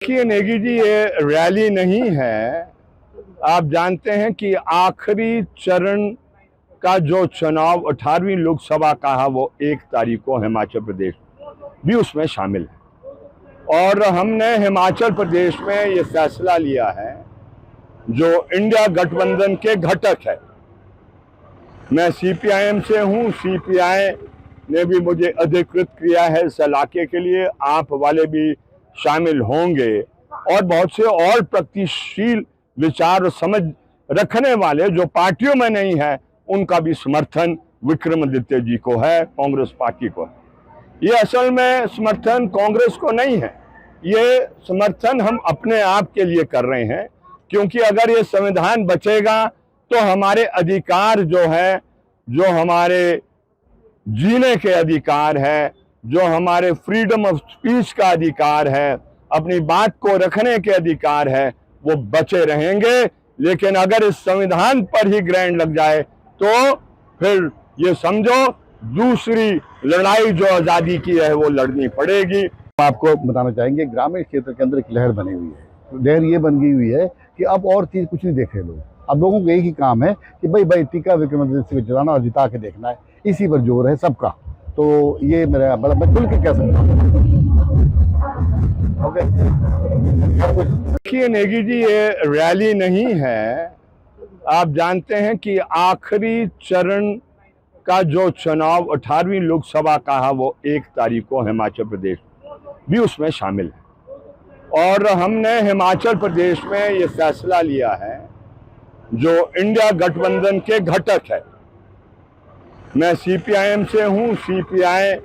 देखिए नेगी जी, ये रैली नहीं है। आप जानते हैं कि आखिरी चरण का जो चुनाव 18वीं लोकसभा का है वो 1 तारीख को हिमाचल प्रदेश भी उसमें शामिल है। और हमने हिमाचल प्रदेश में ये फैसला लिया है, जो इंडिया गठबंधन के घटक है। मैं सीपीआईएम से हूँ, सीपीआई ने भी मुझे अधिकृत किया है इस इलाके के लिए। आप वाले भी शामिल होंगे और बहुत से और प्रगतिशील विचार और समझ रखने वाले जो पार्टियों में नहीं है, उनका भी समर्थन विक्रमादित्य जी को है, कांग्रेस पार्टी को है। ये असल में समर्थन कांग्रेस को नहीं है, ये समर्थन हम अपने आप के लिए कर रहे हैं, क्योंकि अगर ये संविधान बचेगा तो हमारे अधिकार जो है, जो हमारे जीने के अधिकार है, जो हमारे फ्रीडम ऑफ स्पीच का अधिकार है, अपनी बात को रखने के अधिकार है, वो बचे रहेंगे। लेकिन अगर इस संविधान पर ही ग्रहण लग जाए तो फिर ये समझो दूसरी लड़ाई जो आज़ादी की है वो लड़नी पड़ेगी। आपको बताना चाहेंगे, ग्रामीण क्षेत्र के अंदर एक लहर बनी हुई है। लहर ये बन गई हुई है कि अब और चीज़ कुछ नहीं देख रहे लोग। अब लोगों को एक ही काम है कि भाई टीका विक्रमादित्य को जिताना और जिता के देखना है, इसी पर जोर है सबका। तो ये मेरा बड़ा, मैं खुल के कह सकता हूँ। देखिए नेगी जी, ये रैली नहीं है। आप जानते हैं कि आखिरी चरण का जो चुनाव 18वीं लोकसभा का है वो 1 तारीख को हिमाचल प्रदेश भी उसमें शामिल है। और हमने हिमाचल प्रदेश में ये फैसला लिया है, जो इंडिया गठबंधन के घटक है। मैं सीपीआईएम से हूँ, सीपीआई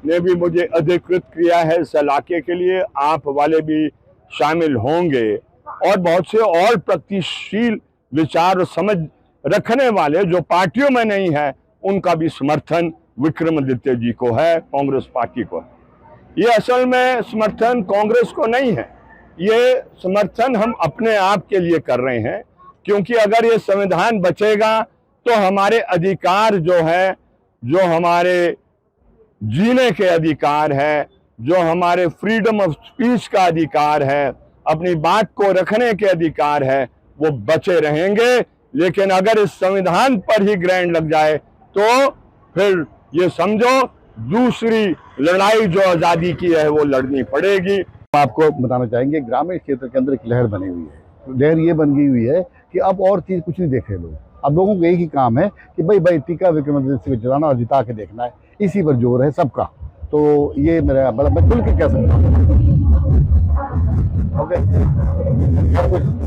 ने भी मुझे अधिकृत किया है इस इलाके के लिए। आप वाले भी शामिल होंगे और बहुत से और प्रगतिशील विचार और समझ रखने वाले जो पार्टियों में नहीं है, उनका भी समर्थन विक्रमादित्य जी को है, कांग्रेस पार्टी को है। ये असल में समर्थन कांग्रेस को नहीं है, ये समर्थन हम अपने आप के लिए कर रहे हैं, क्योंकि अगर ये संविधान बचेगा तो हमारे अधिकार जो है, जो हमारे जीने के अधिकार है, जो हमारे फ्रीडम ऑफ स्पीच का अधिकार है, अपनी बात को रखने के अधिकार है, वो बचे रहेंगे। लेकिन अगर इस संविधान पर ही ग्रहण लग जाए तो फिर ये समझो दूसरी लड़ाई जो आज़ादी की है वो लड़नी पड़ेगी। आपको बताना चाहेंगे, ग्रामीण क्षेत्र के अंदर एक लहर बनी हुई है। लहर ये बन गई हुई है कि अब और चीज़ कुछ नहीं देख रहे लोग। अब लोगों को एक ही काम है कि भाई टीका विक्रमादित्य को जिताना और जिता के देखना है, इसी पर जोर है सबका। तो ये मेरा बड़ा, मैं खुल के कह सकता हूँ।